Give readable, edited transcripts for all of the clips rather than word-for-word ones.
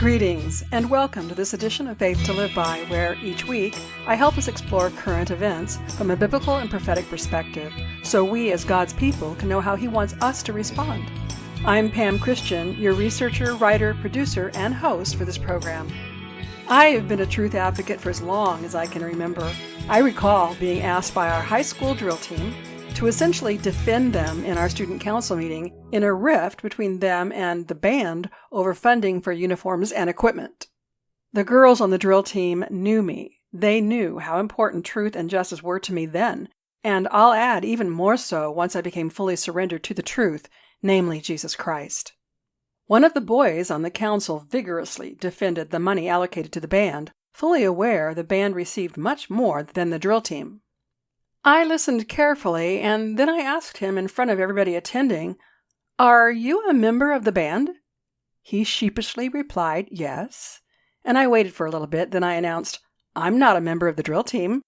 Greetings, and welcome to this edition of Faith to Live By, where each week I help us explore current events from a biblical and prophetic perspective, so we as God's people can know how He wants us to respond. I'm Pam Christian, your researcher, writer, producer, and host for this program. I have been a truth advocate for as long as I can remember. I recall being asked by our high school drill team to essentially defend them in our student council meeting in a rift between them and the band over funding for uniforms and equipment. The girls on the drill team knew me. They knew how important truth and justice were to me then, and I'll add even more so once I became fully surrendered to the truth, namely Jesus Christ. One of the boys on the council vigorously defended the money allocated to the band, fully aware the band received much more than the drill team. I listened carefully, and then I asked him in front of everybody attending, "Are you a member of the band?" He sheepishly replied, "Yes." And I waited for a little bit, then I announced, "I'm not a member of the drill team."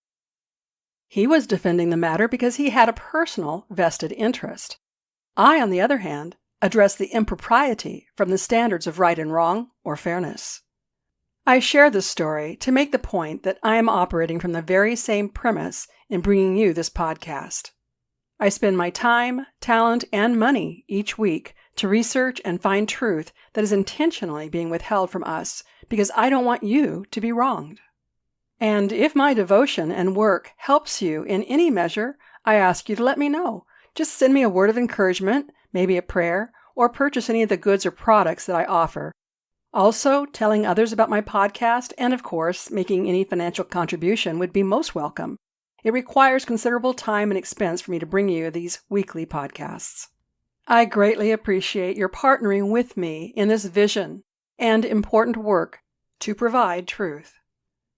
He was defending the matter because he had a personal vested interest. I, on the other hand, addressed the impropriety from the standards of right and wrong or fairness. I share this story to make the point that I am operating from the very same premise in bringing you this podcast. I spend my time, talent, and money each week to research and find truth that is intentionally being withheld from us because I don't want you to be wronged. And if my devotion and work helps you in any measure, I ask you to let me know. Just send me a word of encouragement, maybe a prayer, or purchase any of the goods or products that I offer. Also, telling others about my podcast and, of course, making any financial contribution would be most welcome. It requires considerable time and expense for me to bring you these weekly podcasts. I greatly appreciate your partnering with me in this vision and important work to provide truth.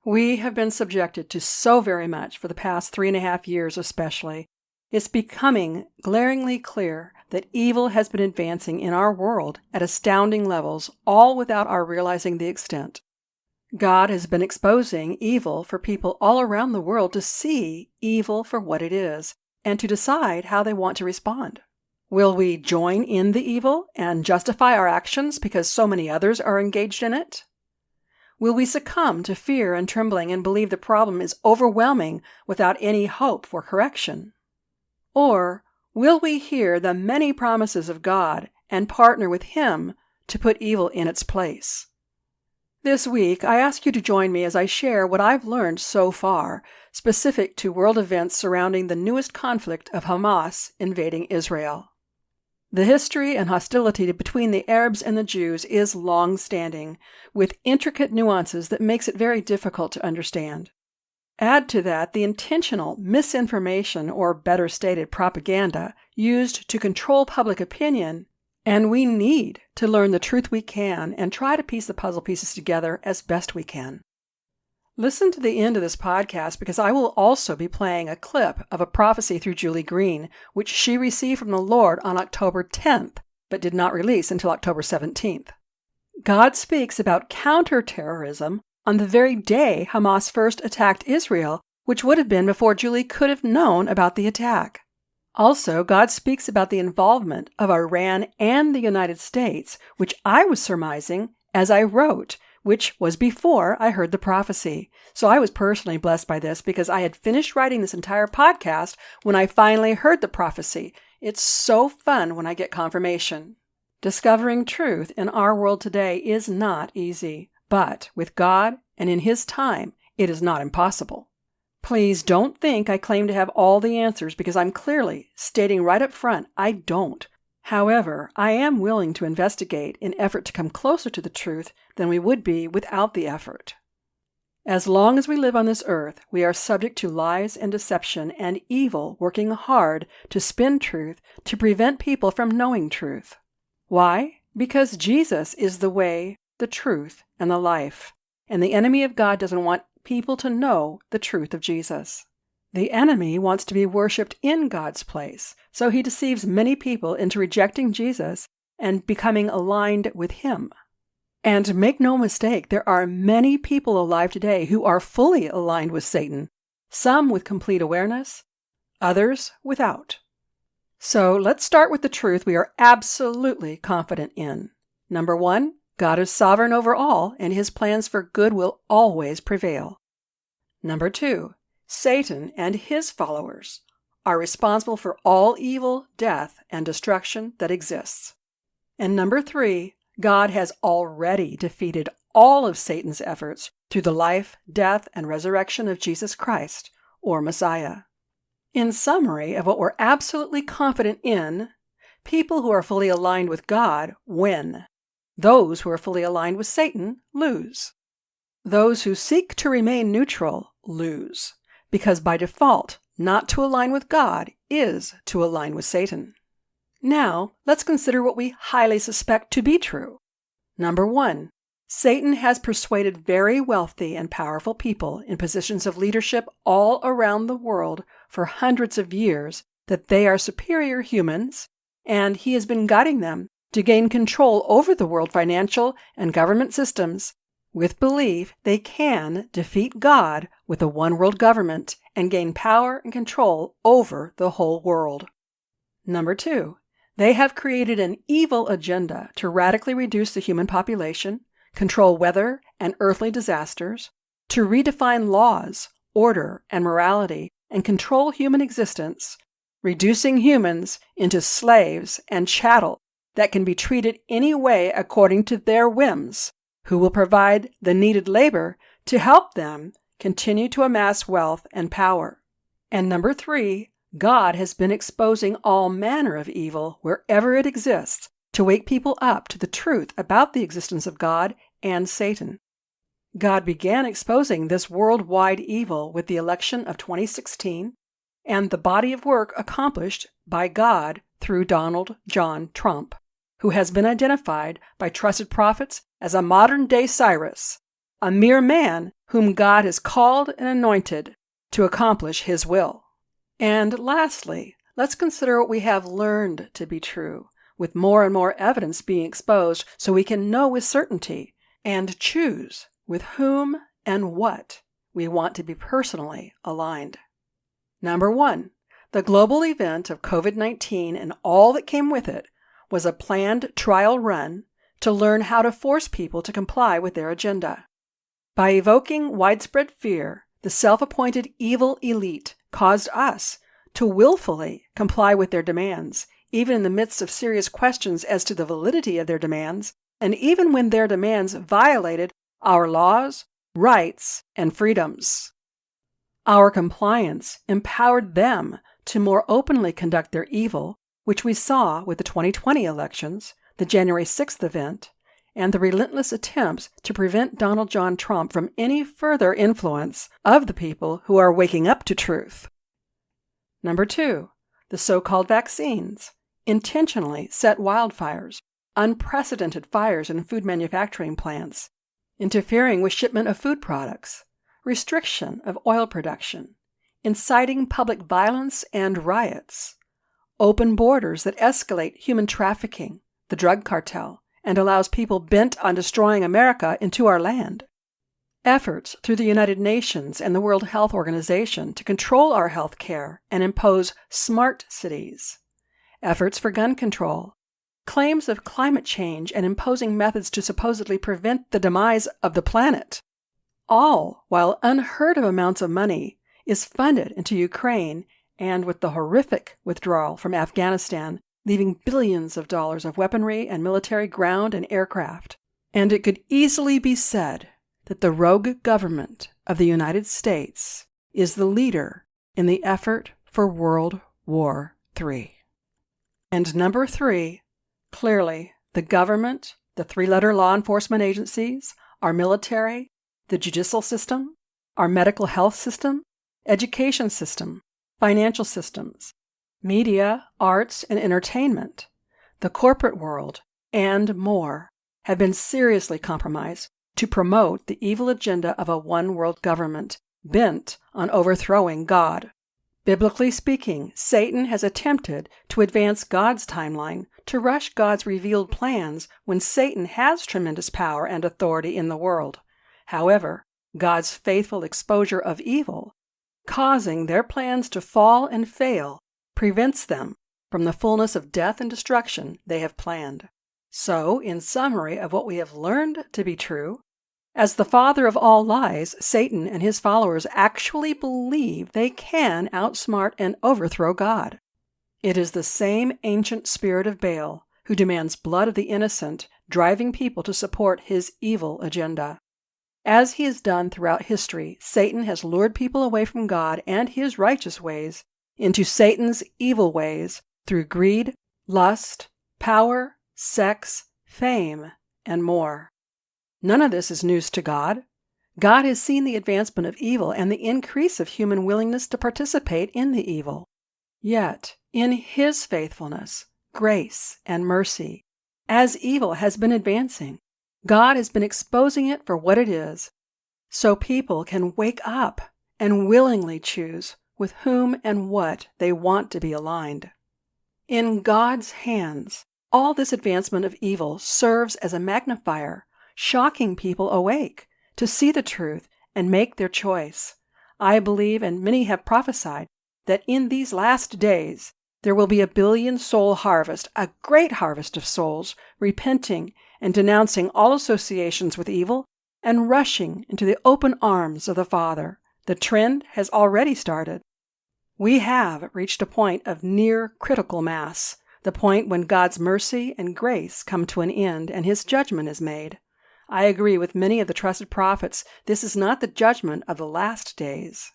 We have been subjected to so very much for the past 3.5 years especially. It's becoming glaringly clear that evil has been advancing in our world at astounding levels, all without our realizing the extent. God has been exposing evil for people all around the world to see evil for what it is and to decide how they want to respond. Will we join in the evil and justify our actions because so many others are engaged in it? Will we succumb to fear and trembling and believe the problem is overwhelming without any hope for correction? Or will we hear the many promises of God and partner with Him to put evil in its place? This week, I ask you to join me as I share what I've learned so far, specific to world events surrounding the newest conflict of Hamas invading Israel. The history and hostility between the Arabs and the Jews is long-standing, with intricate nuances that makes it very difficult to understand. Add to that the intentional misinformation, or better stated propaganda, used to control public opinion, and we need to learn the truth we can and try to piece the puzzle pieces together as best we can. Listen to the end of this podcast because I will also be playing a clip of a prophecy through Julie Green, which she received from the Lord on October 10th, but did not release until October 17th. God speaks about counterterrorism on the very day Hamas first attacked Israel, which would have been before Julie could have known about the attack. Also, God speaks about the involvement of Iran and the United States, which I was surmising as I wrote, which was before I heard the prophecy. So I was personally blessed by this because I had finished writing this entire podcast when I finally heard the prophecy. It's so fun when I get confirmation. Discovering truth in our world today is not easy. But with God and in His time, it is not impossible. Please don't think I claim to have all the answers because I'm clearly stating right up front I don't. However, I am willing to investigate in effort to come closer to the truth than we would be without the effort. As long as we live on this earth, we are subject to lies and deception and evil working hard to spin truth to prevent people from knowing truth. Why? Because Jesus is the way, the truth, and the life. And the enemy of God doesn't want people to know the truth of Jesus. The enemy wants to be worshipped in God's place, so he deceives many people into rejecting Jesus and becoming aligned with Him. And make no mistake, there are many people alive today who are fully aligned with Satan, some with complete awareness, others without. So let's start with the truth we are absolutely confident in. Number 1, God is sovereign over all, and his plans for good will always prevail. Number 2, Satan and his followers are responsible for all evil, death, and destruction that exists. And number 3, God has already defeated all of Satan's efforts through the life, death, and resurrection of Jesus Christ, or Messiah. In summary of what we're absolutely confident in, people who are fully aligned with God win. Those who are fully aligned with Satan lose. Those who seek to remain neutral lose, because by default, not to align with God is to align with Satan. Now, let's consider what we highly suspect to be true. Number 1, Satan has persuaded very wealthy and powerful people in positions of leadership all around the world for hundreds of years that they are superior humans, and he has been guiding them to gain control over the world financial and government systems with belief they can defeat God with a one-world government and gain power and control over the whole world. Number 2, they have created an evil agenda to radically reduce the human population, control weather and earthly disasters, to redefine laws, order, and morality, and control human existence, reducing humans into slaves and chattel that can be treated any way according to their whims, who will provide the needed labor to help them continue to amass wealth and power. And number 3, God has been exposing all manner of evil wherever it exists to wake people up to the truth about the existence of God and Satan. God began exposing this worldwide evil with the election of 2016 and the body of work accomplished by God through Donald John Trump, who has been identified by trusted prophets as a modern-day Cyrus, a mere man whom God has called and anointed to accomplish his will. And lastly, let's consider what we have learned to be true, with more and more evidence being exposed so we can know with certainty and choose with whom and what we want to be personally aligned. Number 1, the global event of COVID-19 and all that came with it was a planned trial run to learn how to force people to comply with their agenda. By evoking widespread fear, the self-appointed evil elite caused us to willfully comply with their demands, even in the midst of serious questions as to the validity of their demands, and even when their demands violated our laws, rights, and freedoms. Our compliance empowered them to more openly conduct their evil, which we saw with the 2020 elections, the January 6th event, and the relentless attempts to prevent Donald John Trump from any further influence of the people who are waking up to truth. Number 2, the so-called vaccines intentionally set wildfires, unprecedented fires in food manufacturing plants, interfering with shipment of food products, restriction of oil production, inciting public violence and riots, open borders that escalate human trafficking, the drug cartel, and allows people bent on destroying America into our land. Efforts through the United Nations and the World Health Organization to control our health care and impose smart cities. Efforts for gun control. Claims of climate change and imposing methods to supposedly prevent the demise of the planet. All while unheard of amounts of money is funded into Ukraine, and with the horrific withdrawal from Afghanistan, leaving billions of dollars of weaponry and military ground and aircraft. And it could easily be said that the rogue government of the United States is the leader in the effort for World War III. And number 3, clearly, the government, the 3-letter law enforcement agencies, our military, the judicial system, our medical health system, education system, financial systems, media, arts, and entertainment, the corporate world, and more have been seriously compromised to promote the evil agenda of a one-world government bent on overthrowing God. Biblically speaking, Satan has attempted to advance God's timeline to rush God's revealed plans when Satan has tremendous power and authority in the world. However, God's faithful exposure of evil, causing their plans to fall and fail, prevents them from the fullness of death and destruction they have planned. So, in summary of what we have learned to be true, as the father of all lies, Satan and his followers actually believe they can outsmart and overthrow God. It is the same ancient spirit of Baal who demands blood of the innocent, driving people to support his evil agenda. As he has done throughout history, Satan has lured people away from God and his righteous ways into Satan's evil ways through greed, lust, power, sex, fame, and more. None of this is news to God. God has seen the advancement of evil and the increase of human willingness to participate in the evil. Yet, in his faithfulness, grace, and mercy, as evil has been advancing, God has been exposing it for what it is, so people can wake up and willingly choose with whom and what they want to be aligned. In God's hands, all this advancement of evil serves as a magnifier, shocking people awake to see the truth and make their choice. I believe, and many have prophesied, that in these last days there will be a billion-soul harvest, a great harvest of souls, repenting and denouncing all associations with evil and rushing into the open arms of the Father. The trend has already started. We have reached a point of near critical mass, the point when God's mercy and grace come to an end and his judgment is made. I agree with many of the trusted prophets. This is not the judgment of the last days.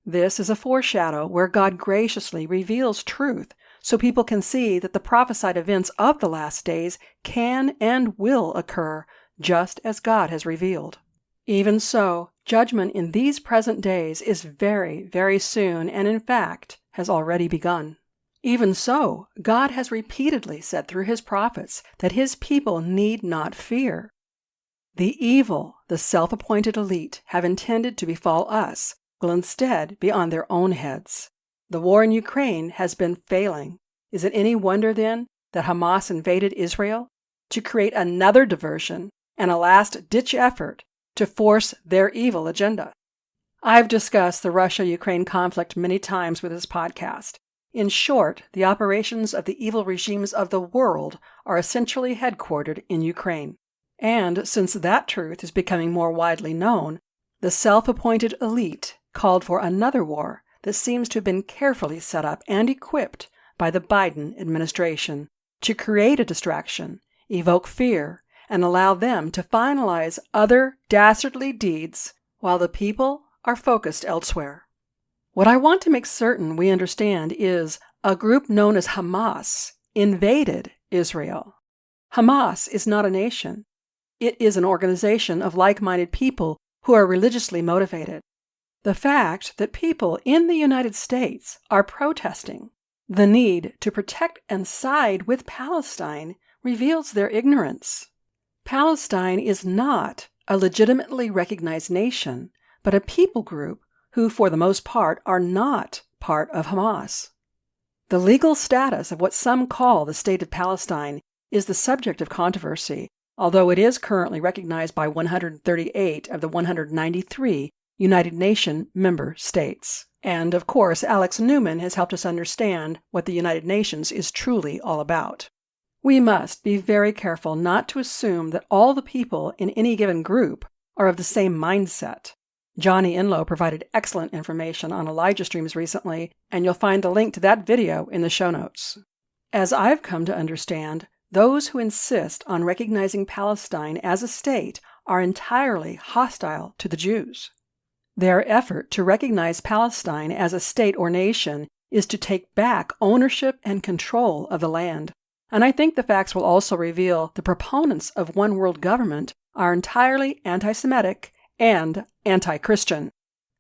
This is a foreshadow where God graciously reveals truth so people can see that the prophesied events of the last days can and will occur just as God has revealed. Even so, judgment in these present days is very, very soon and in fact has already begun. Even so, God has repeatedly said through his prophets that his people need not fear. The evil the self-appointed elite have intended to befall us will instead be on their own heads. The war in Ukraine has been failing. Is it any wonder then that Hamas invaded Israel to create another diversion and a last-ditch effort to force their evil agenda? I've discussed the Russia-Ukraine conflict many times with this podcast. In short, the operations of the evil regimes of the world are essentially headquartered in Ukraine. And since that truth is becoming more widely known, the self-appointed elite called for another war that seems to have been carefully set up and equipped by the Biden administration to create a distraction, evoke fear, and allow them to finalize other dastardly deeds while the people are focused elsewhere. What I want to make certain we understand is a group known as Hamas invaded Israel. Hamas is not a nation. It is an organization of like-minded people who are religiously motivated. The fact that people in the United States are protesting the need to protect and side with Palestine reveals their ignorance. Palestine is not a legitimately recognized nation, but a people group who, for the most part, are not part of Hamas. The legal status of what some call the State of Palestine is the subject of controversy, although it is currently recognized by 138 of the 193 United Nations member states. And, of course, Alex Newman has helped us understand what the United Nations is truly all about. We must be very careful not to assume that all the people in any given group are of the same mindset. Johnny Enlow provided excellent information on Elijah streams recently, and you'll find the link to that video in the show notes. As I've come to understand, those who insist on recognizing Palestine as a state are entirely hostile to the Jews. Their effort to recognize Palestine as a state or nation is to take back ownership and control of the land. And I think the facts will also reveal the proponents of one world government are entirely anti-Semitic and anti-Christian.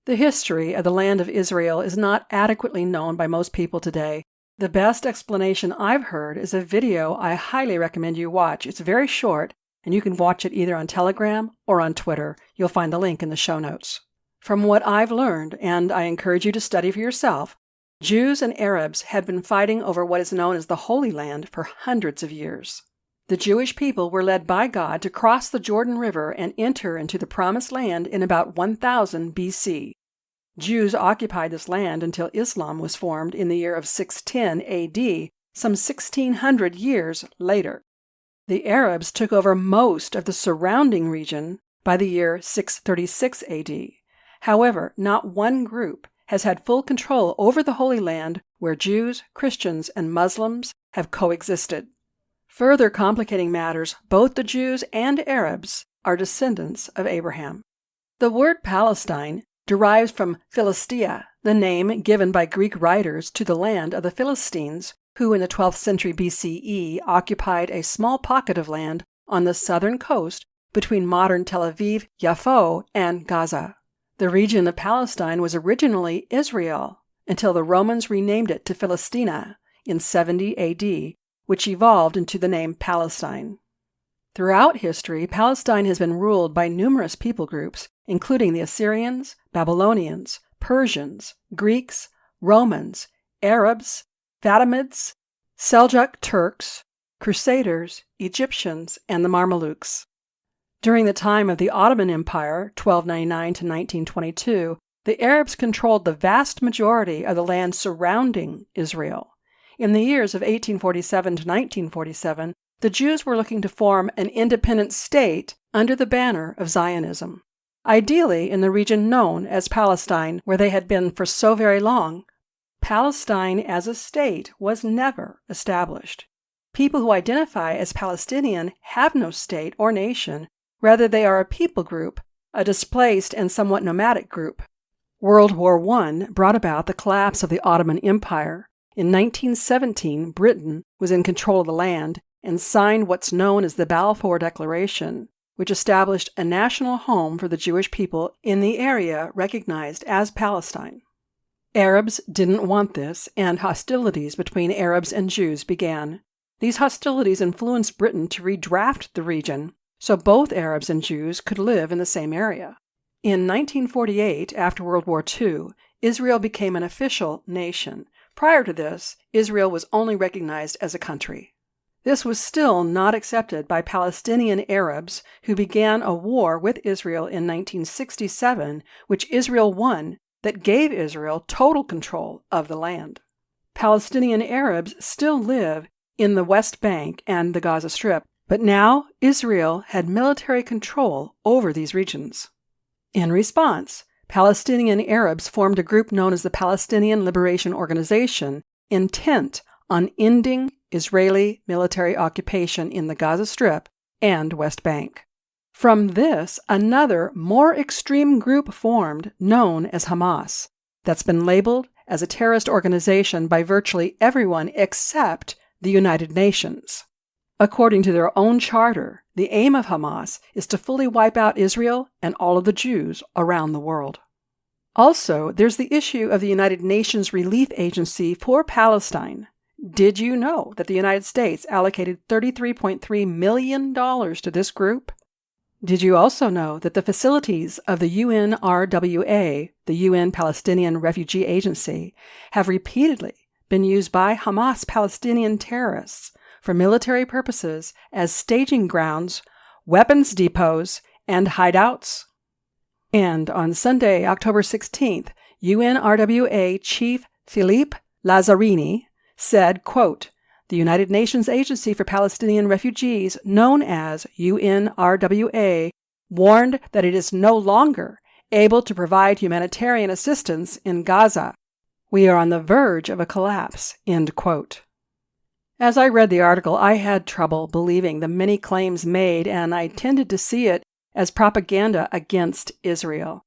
The history of the land of Israel is not adequately known by most people today. The best explanation I've heard is a video I highly recommend you watch. It's very short, and you can watch it either on Telegram or on Twitter. You'll find the link in the show notes. From what I've learned, and I encourage you to study for yourself, Jews and Arabs had been fighting over what is known as the Holy Land for hundreds of years. The Jewish people were led by God to cross the Jordan River and enter into the Promised Land in about 1000 BC. Jews occupied this land until Islam was formed in the year of 610 AD, some 1600 years later. The Arabs took over most of the surrounding region by the year 636 AD. However, not one group has had full control over the Holy Land where Jews, Christians, and Muslims have coexisted. Further complicating matters, both the Jews and Arabs are descendants of Abraham. The word Palestine derives from Philistia, the name given by Greek writers to the land of the Philistines, who in the 12th century BCE occupied a small pocket of land on the southern coast between modern Tel Aviv, Yaffo, and Gaza. The region of Palestine was originally Israel until the Romans renamed it to Philistina in 70 AD, which evolved into the name Palestine. Throughout history, Palestine has been ruled by numerous people groups, including the Assyrians, Babylonians, Persians, Greeks, Romans, Arabs, Fatimids, Seljuk Turks, Crusaders, Egyptians, and the Mamelukes. During the time of the Ottoman Empire, 1299 to 1922, the Arabs controlled the vast majority of the land surrounding Israel. In the years of 1847 to 1947, the Jews were looking to form an independent state under the banner of Zionism, ideally in the region known as Palestine, where they had been for so very long. Palestine as a state was never established. People who identify as Palestinian have no state or nation. Rather, they are a people group, a displaced and somewhat nomadic group. World War I brought about the collapse of the Ottoman Empire. In 1917, Britain was in control of the land and signed what's known as the Balfour Declaration, which established a national home for the Jewish people in the area recognized as Palestine. Arabs didn't want this, and hostilities between Arabs and Jews began. These hostilities influenced Britain to redraft the region so both Arabs and Jews could live in the same area. In 1948, after World War II, Israel became an official nation. Prior to this, Israel was only recognized as a country. This was still not accepted by Palestinian Arabs, who began a war with Israel in 1967, which Israel won, that gave Israel total control of the land. Palestinian Arabs still live in the West Bank and the Gaza Strip, but now Israel had military control over these regions. In response, Palestinian Arabs formed a group known as the Palestinian Liberation Organization, intent on ending Israeli military occupation in the Gaza Strip and West Bank. From this, another, more extreme group formed, known as Hamas, that's been labeled as a terrorist organization by virtually everyone except the United Nations. According to their own charter, the aim of Hamas is to fully wipe out Israel and all of the Jews around the world. Also, there's the issue of the United Nations Relief Agency for Palestine. Did you know that the United States allocated $33.3 million to this group? Did you also know that the facilities of the UNRWA, the UN Palestinian Refugee Agency, have repeatedly been used by Hamas Palestinian terrorists for military purposes as staging grounds, weapons depots, and hideouts? And on Sunday, October 16th, UNRWA Chief Philippe Lazzarini said, quote, "The United Nations Agency for Palestinian Refugees, known as UNRWA, warned that it is no longer able to provide humanitarian assistance in Gaza. We are on the verge of a collapse," end quote. As I read the article, I had trouble believing the many claims made, and I tended to see it as propaganda against Israel.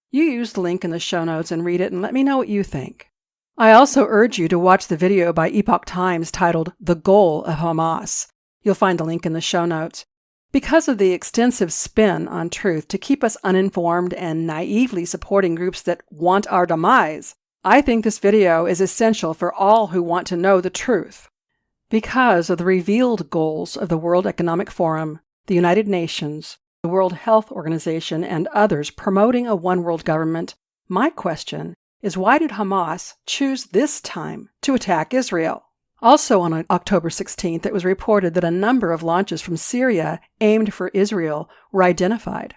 You use the link in the show notes and read it and let me know what you think. I also urge you to watch the video by Epoch Times titled "The Goal of Hamas." You'll find the link in the show notes. Because of the extensive spin on truth to keep us uninformed and naively supporting groups that want our demise, I think this video is essential for all who want to know the truth. Because of the revealed goals of the World Economic Forum, the United Nations, the World Health Organization, and others promoting a one-world government, my question is, why did Hamas choose this time to attack Israel? Also on October 16th, it was reported that a number of launches from Syria aimed for Israel were identified.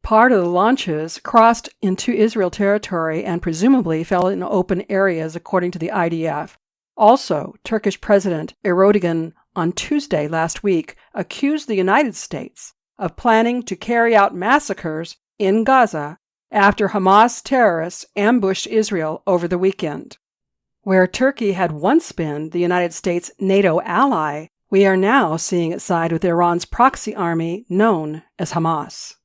Part of the launches crossed into Israel territory and presumably fell in open areas, according to the IDF. Also, Turkish President Erdogan on Tuesday last week accused the United States of planning to carry out massacres in Gaza after Hamas terrorists ambushed Israel over the weekend. Where Turkey had once been the United States' NATO ally, we are now seeing it side with Iran's proxy army known as Hamas.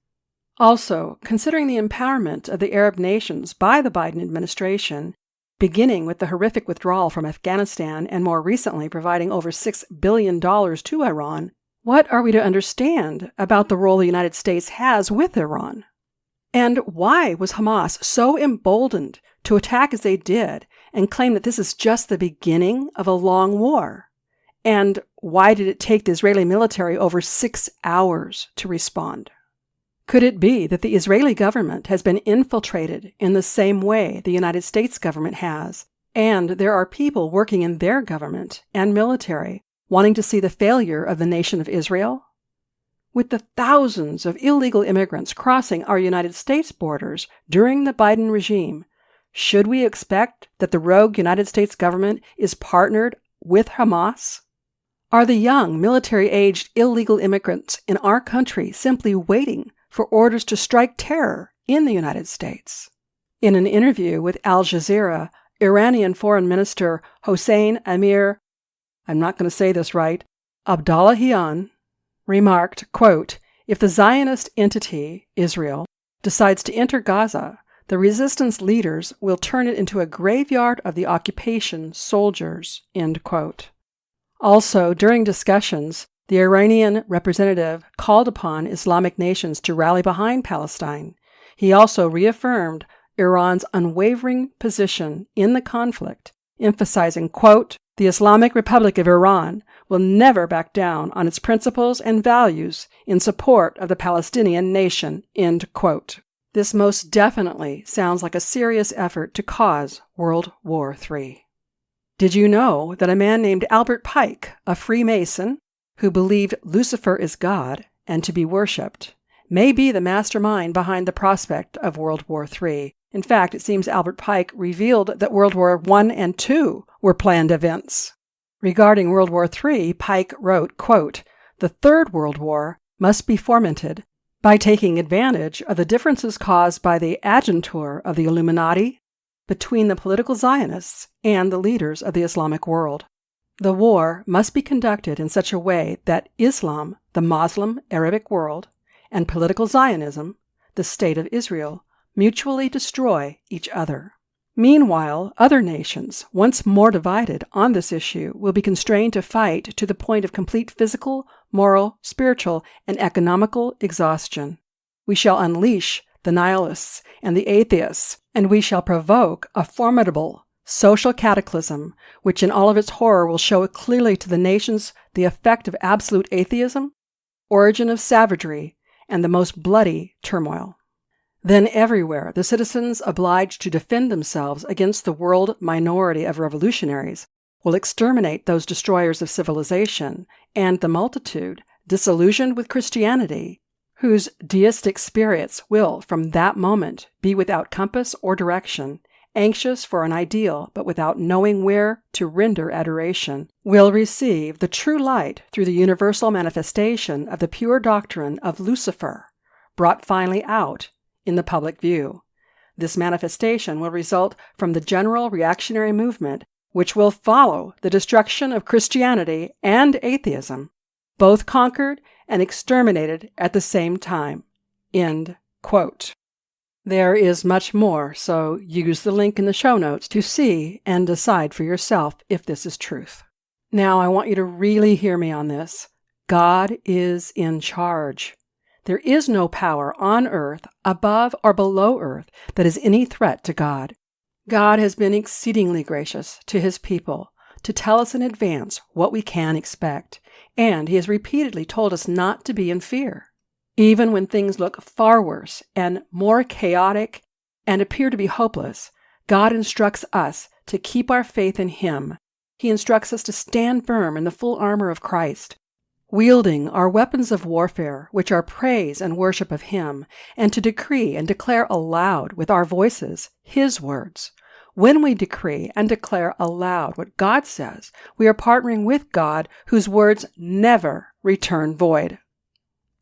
Also, considering the empowerment of the Arab nations by the Biden administration, beginning with the horrific withdrawal from Afghanistan and more recently providing over $6 billion to Iran, what are we to understand about the role the United States has with Iran? And why was Hamas so emboldened to attack as they did and claim that this is just the beginning of a long war? And why did it take the Israeli military over 6 hours to respond? Could it be that the Israeli government has been infiltrated in the same way the United States government has, and there are people working in their government and military wanting to see the failure of the nation of Israel? With the thousands of illegal immigrants crossing our United States borders during the Biden regime, should we expect that the rogue United States government is partnered with Hamas? Are the young, military-aged illegal immigrants in our country simply waiting for orders to strike terror in the United States? In an interview with Al Jazeera, Iranian Foreign Minister Hossein Amir, I'm not going to say this right, Abdollahian, remarked, quote, "If the Zionist entity, Israel, decides to enter Gaza, the resistance leaders will turn it into a graveyard of the occupation soldiers," end quote. Also, during discussions, the Iranian representative called upon Islamic nations to rally behind Palestine. He also reaffirmed Iran's unwavering position in the conflict, emphasizing, quote, "The Islamic Republic of Iran will never back down on its principles and values in support of the Palestinian nation," end quote. This most definitely sounds like a serious effort to cause World War III. Did you know that a man named Albert Pike, a Freemason, who believed Lucifer is God and to be worshipped, may be the mastermind behind the prospect of World War III? In fact, it seems Albert Pike revealed that World War I and II were planned events. Regarding World War III, Pike wrote, quote, "The Third World War must be fomented by taking advantage of the differences caused by the adjuncture of the Illuminati between the political Zionists and the leaders of the Islamic world. The war must be conducted in such a way that Islam, the Muslim Arabic world, and political Zionism, the State of Israel, mutually destroy each other. Meanwhile, other nations, once more divided on this issue, will be constrained to fight to the point of complete physical, moral, spiritual, and economical exhaustion. We shall unleash the nihilists and the atheists, and we shall provoke a formidable social cataclysm, which in all of its horror will show clearly to the nations the effect of absolute atheism, origin of savagery, and the most bloody turmoil. Then everywhere, the citizens obliged to defend themselves against the world minority of revolutionaries will exterminate those destroyers of civilization, and the multitude, disillusioned with Christianity, whose deistic spirits will, from that moment, be without compass or direction, anxious for an ideal but without knowing where to render adoration, will receive the true light through the universal manifestation of the pure doctrine of Lucifer, brought finally out in the public view. This manifestation will result from the general reactionary movement which will follow the destruction of Christianity and atheism, both conquered and exterminated at the same time. End quote. There is much more, so use the link in the show notes to see and decide for yourself if this is truth. Now I want you to really hear me on this. God is in charge. There is no power on earth, above or below earth, that is any threat to God. God has been exceedingly gracious to his people to tell us in advance what we can expect, and he has repeatedly told us not to be in fear. Even when things look far worse and more chaotic and appear to be hopeless, God instructs us to keep our faith in him. He instructs us to stand firm in the full armor of Christ, wielding our weapons of warfare, which are praise and worship of him, and to decree and declare aloud with our voices his words, When we decree and declare aloud what God says, we are partnering with God, whose words never return void.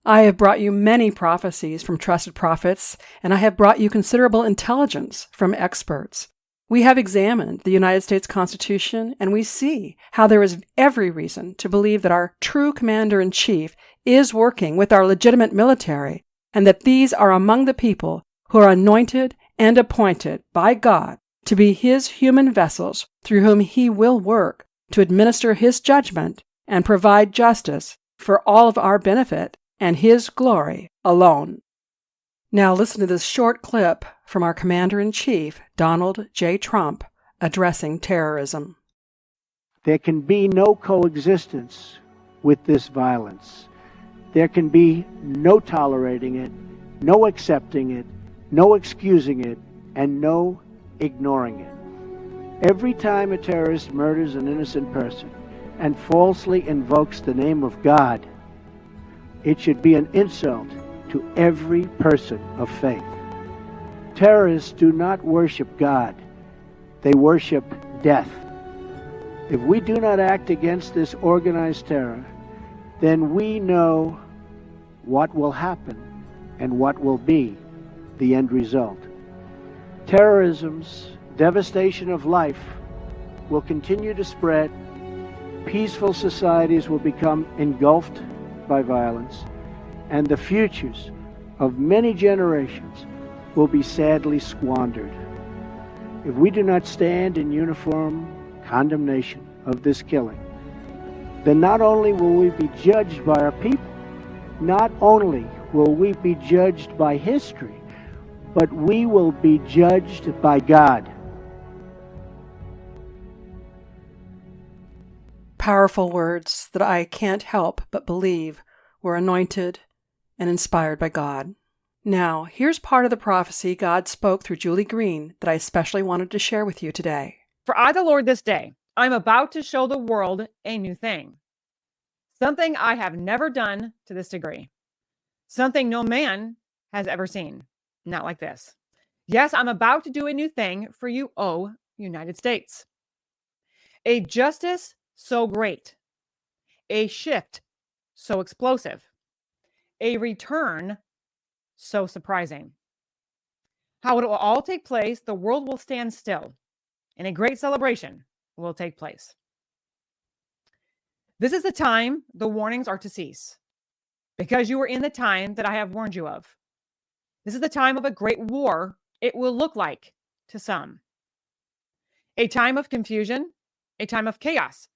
I have brought you many prophecies from trusted prophets, and I have brought you considerable intelligence from experts. We have examined the United States Constitution, and we see how there is every reason to believe that our true commander-in-chief is working with our legitimate military, and that these are among the people who are anointed and appointed by God to be his human vessels through whom he will work to administer his judgment and provide justice for all of our benefit and his glory alone. Now listen to this short clip from our Commander-in-Chief, Donald J. Trump, addressing terrorism. There can be no coexistence with this violence. There can be no tolerating it, no accepting it, no excusing it, and no ignoring it. Every time a terrorist murders an innocent person and falsely invokes the name of God, it should be an insult to every person of faith. Terrorists do not worship God. They worship death. If we do not act against this organized terror, then we know what will happen and what will be the end result. Terrorism's devastation of life will continue to spread. Peaceful societies will become engulfed by violence, and the futures of many generations will be sadly squandered. If we do not stand in uniform condemnation of this killing, then not only will we be judged by our people, not only will we be judged by history, but we will be judged by God. Powerful words that I can't help but believe were anointed and inspired by God. Now, here's part of the prophecy God spoke through Julie Green that I especially wanted to share with you today. For I, the Lord, this day, I'm about to show the world a new thing. Something I have never done to this degree. Something no man has ever seen. Not like this. Yes, I'm about to do a new thing for you, O United States. A justice so great. A shift so explosive. A return so surprising. How it will all take place, the world will stand still, and a great celebration will take place. This is the time the warnings are to cease, because you are in the time that I have warned you of. This is the time of a great war, it will look like to some. A time of confusion, a time of chaos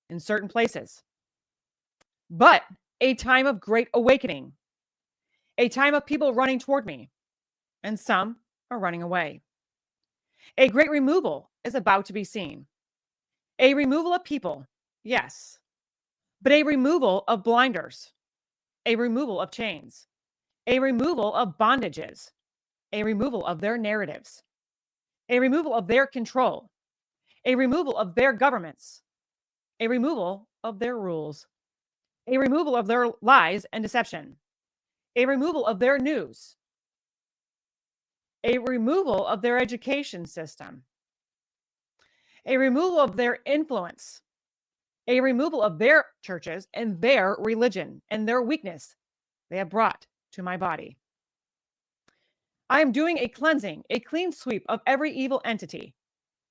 in certain places, but a time of great awakening, a time of people running toward me, and some are running away. A great removal is about to be seen. A removal of people, yes, but a removal of blinders, a removal of chains, a removal of bondages, a removal of their narratives, a removal of their control, a removal of their governments, a removal of their rules, a removal of their lies and deception, a removal of their news, a removal of their education system, a removal of their influence, a removal of their churches and their religion and their weakness they have brought to my body. I am doing a cleansing, a clean sweep of every evil entity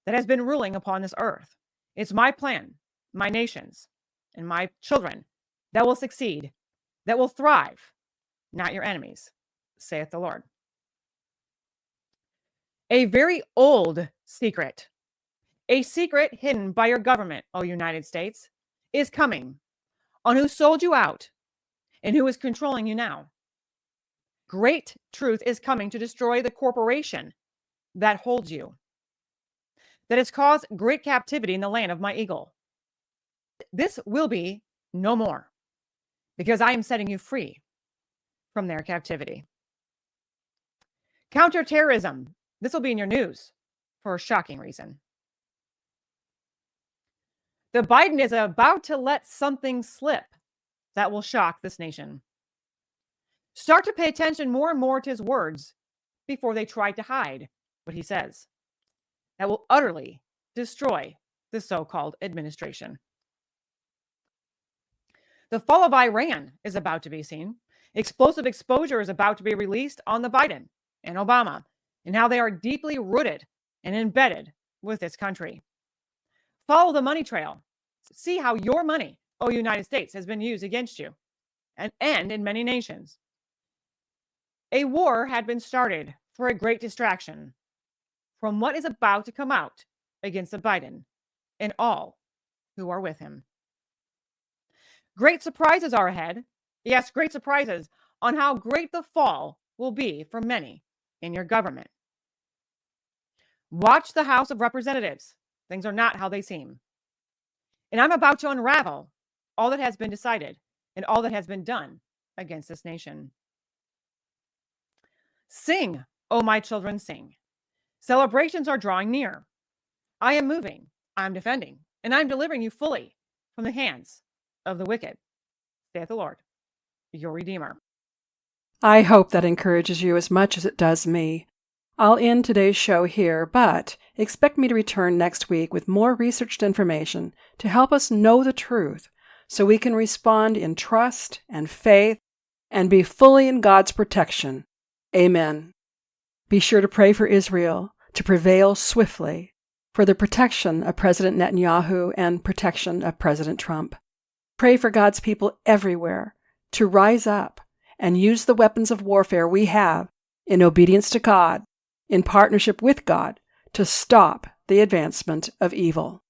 that has been ruling upon this earth. It's my plan, my nations, and my children that will succeed, that will thrive, not your enemies, saith the Lord. A very old secret, a secret hidden by your government, O United States, is coming on who sold you out and who is controlling you now. Great truth is coming to destroy the corporation that holds you, that has caused great captivity in the land of my eagle. This will be no more, because I am setting you free from their captivity. Counterterrorism. This will be in your news for a shocking reason. The Biden is about to let something slip that will shock this nation. Start to pay attention more and more to his words before they try to hide what he says. that will utterly destroy the so-called administration. The fall of Iran is about to be seen. Explosive exposure is about to be released on the Biden and Obama and how they are deeply rooted and embedded with this country. Follow the money trail. See how your money, United States, has been used against you and in many nations. A war had been started for a great distraction from what is about to come out against the Biden and all who are with him. Great surprises are ahead. Yes, great surprises on how great the fall will be for many in your government. Watch the House of Representatives. Things are not how they seem. And I'm about to unravel all that has been decided and all that has been done against this nation. Sing, O my children, sing. Celebrations are drawing near. I am moving, I am defending, and I am delivering you fully from the hands of the wicked, saith the Lord, your Redeemer. I hope that encourages you as much as it does me. I'll end today's show here, but expect me to return next week with more researched information to help us know the truth so we can respond in trust and faith and be fully in God's protection. Amen. Be sure to pray for Israel to prevail swiftly, for the protection of President Netanyahu and protection of President Trump. Pray for God's people everywhere to rise up and use the weapons of warfare we have in obedience to God, in partnership with God, to stop the advancement of evil.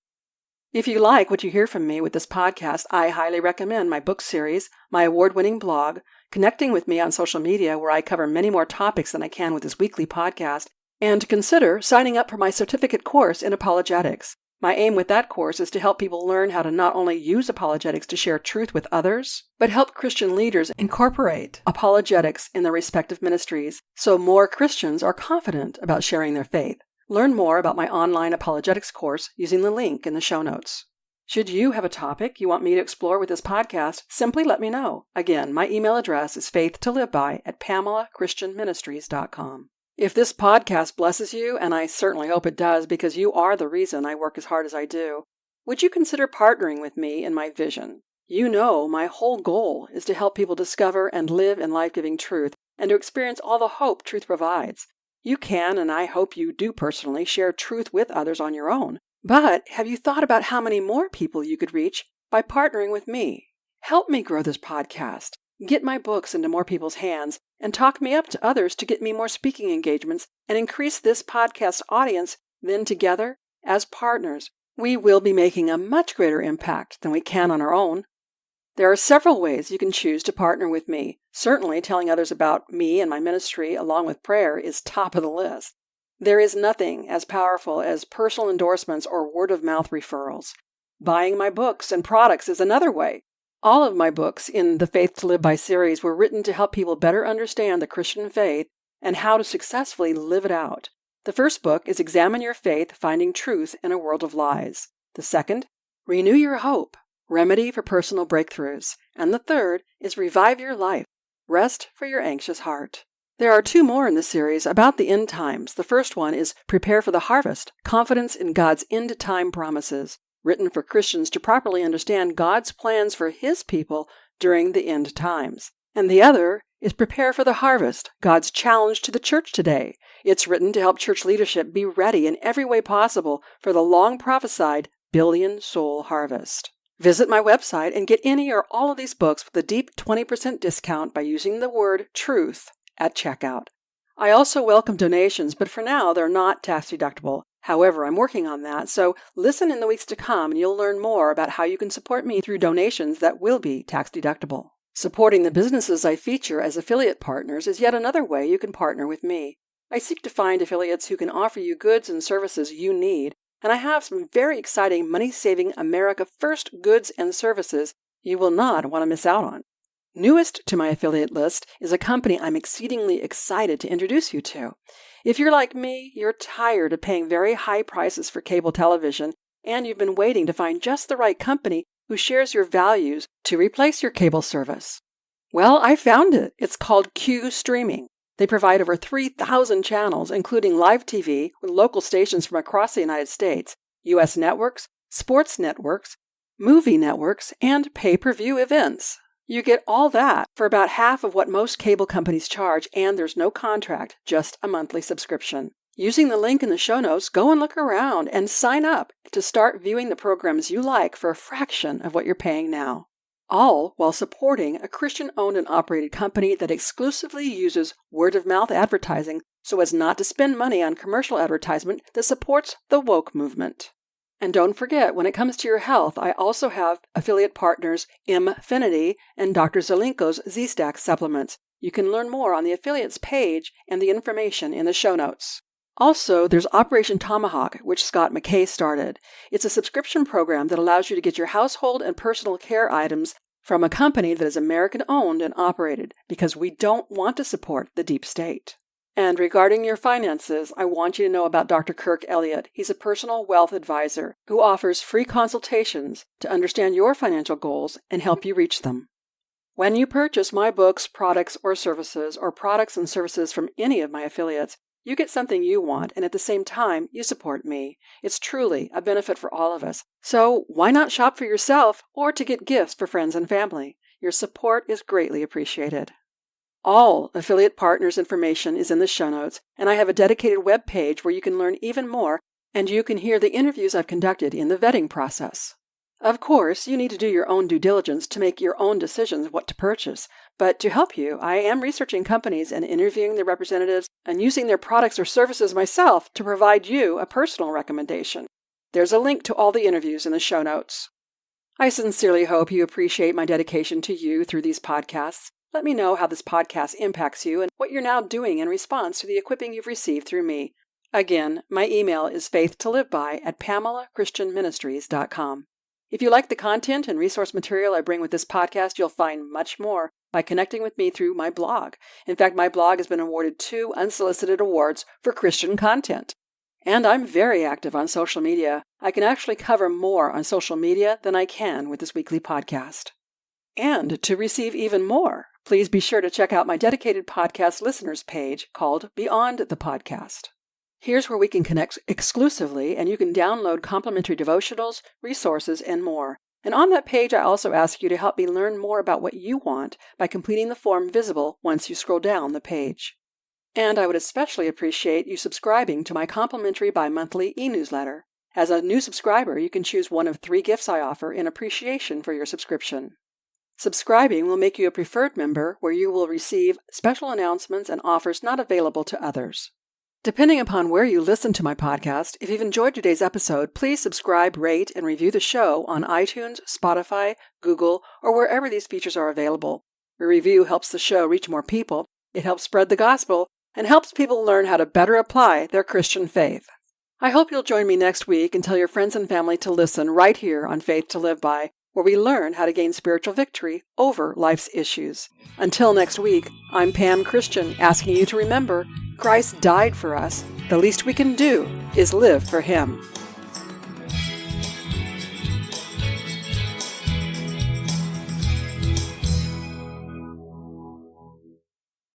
If you like what you hear from me with this podcast, I highly recommend my book series, my award-winning blog, connecting with me on social media where I cover many more topics than I can with this weekly podcast, and to consider signing up for my certificate course in apologetics. My aim with that course is to help people learn how to not only use apologetics to share truth with others, but help Christian leaders incorporate apologetics in their respective ministries so more Christians are confident about sharing their faith. Learn more about my online apologetics course using the link in the show notes. Should you have a topic you want me to explore with this podcast, simply let me know. Again, my email address is faithtoliveby@PamelaChristianMinistries.com. If this podcast blesses you, and I certainly hope it does because you are the reason I work as hard as I do, would you consider partnering with me in my vision? You know my whole goal is to help people discover and live in life-giving truth and to experience all the hope truth provides. You can, and I hope you do personally, share truth with others on your own. But have you thought about how many more people you could reach by partnering with me? Help me grow this podcast, get my books into more people's hands, and talk me up to others to get me more speaking engagements and increase this podcast audience. Then together, as partners, we will be making a much greater impact than we can on our own. There are several ways you can choose to partner with me. Certainly, telling others about me and my ministry along with prayer is top of the list. There is nothing as powerful as personal endorsements or word-of-mouth referrals. Buying my books and products is another way. All of my books in the Faith to Live By series were written to help people better understand the Christian faith and how to successfully live it out. The first book is Examine Your Faith, Finding Truth in a World of Lies. The second, Renew Your Hope, Remedy for Personal Breakthroughs. And the third is Revive Your Life, Rest for Your Anxious Heart. There are two more in the series about the end times. The first one is Prepare for the Harvest, Confidence in God's End-Time Promises, written for Christians to properly understand God's plans for His people during the end times. And the other is Prepare for the Harvest, God's Challenge to the Church Today. It's written to help church leadership be ready in every way possible for the long-prophesied billion-soul harvest. Visit my website and get any or all of these books with a deep 20% discount by using the word TRUTH at checkout. I also welcome donations, but for now they're not tax deductible. However, I'm working on that, so listen in the weeks to come and you'll learn more about how you can support me through donations that will be tax deductible. Supporting the businesses I feature as affiliate partners is yet another way you can partner with me. I seek to find affiliates who can offer you goods and services you need, and I have some very exciting money-saving America First goods and services you will not want to miss out on. Newest to my affiliate list is a company I'm exceedingly excited to introduce you to. If you're like me, you're tired of paying very high prices for cable television, and you've been waiting to find just the right company who shares your values to replace your cable service. Well, I found it. It's called Q Streaming. They provide over 3,000 channels, including live TV with local stations from across the United States, U.S. networks, sports networks, movie networks, and pay-per-view events. You get all that for about half of what most cable companies charge, and there's no contract, just a monthly subscription. Using the link in the show notes, go and look around and sign up to start viewing the programs you like for a fraction of what you're paying now. All while supporting a Christian-owned and operated company that exclusively uses word-of-mouth advertising so as not to spend money on commercial advertisement that supports the woke movement. And don't forget, when it comes to your health, I also have affiliate partners Mfinity and Dr. Zelenko's Z-Stack supplements. You can learn more on the affiliates page and the information in the show notes. Also, there's Operation Tomahawk, which Scott McKay started. It's a subscription program that allows you to get your household and personal care items from a company that is American-owned and operated, because we don't want to support the deep state. And regarding your finances, I want you to know about Dr. Kirk Elliott. He's a personal wealth advisor who offers free consultations to understand your financial goals and help you reach them. When you purchase my books, products, or services, or products and services from any of my affiliates, you get something you want, and at the same time, you support me. It's truly a benefit for all of us. So why not shop for yourself or to get gifts for friends and family? Your support is greatly appreciated. All affiliate partners' information is in the show notes, and I have a dedicated web page where you can learn even more, and you can hear the interviews I've conducted in the vetting process. Of course, you need to do your own due diligence to make your own decisions what to purchase, but to help you, I am researching companies and interviewing their representatives and using their products or services myself to provide you a personal recommendation. There's a link to all the interviews in the show notes. I sincerely hope you appreciate my dedication to you through these podcasts. Let me know how this podcast impacts you and what you're now doing in response to the equipping you've received through me. Again, my email is faithtoliveby@PamelaChristianMinistries.com. If you like the content and resource material I bring with this podcast, you'll find much more by connecting with me through my blog. In fact, my blog has been awarded 2 unsolicited awards for Christian content. And I'm very active on social media. I can actually cover more on social media than I can with this weekly podcast. And to receive even more, please be sure to check out my dedicated podcast listeners page called Beyond the Podcast. Here's where we can connect exclusively, and you can download complimentary devotionals, resources, and more. And on that page, I also ask you to help me learn more about what you want by completing the form visible once you scroll down the page. And I would especially appreciate you subscribing to my complimentary bi-monthly e-newsletter. As a new subscriber, you can choose one of 3 gifts I offer in appreciation for your subscription. Subscribing will make you a preferred member where you will receive special announcements and offers not available to others. Depending upon where you listen to my podcast, if you've enjoyed today's episode, please subscribe, rate, and review the show on iTunes, Spotify, Google, or wherever these features are available. A review helps the show reach more people, it helps spread the gospel, and helps people learn how to better apply their Christian faith. I hope you'll join me next week and tell your friends and family to listen right here on Faith to Live By, where we learn how to gain spiritual victory over life's issues. Until next week, I'm Pam Christian, asking you to remember, Christ died for us. The least we can do is live for Him.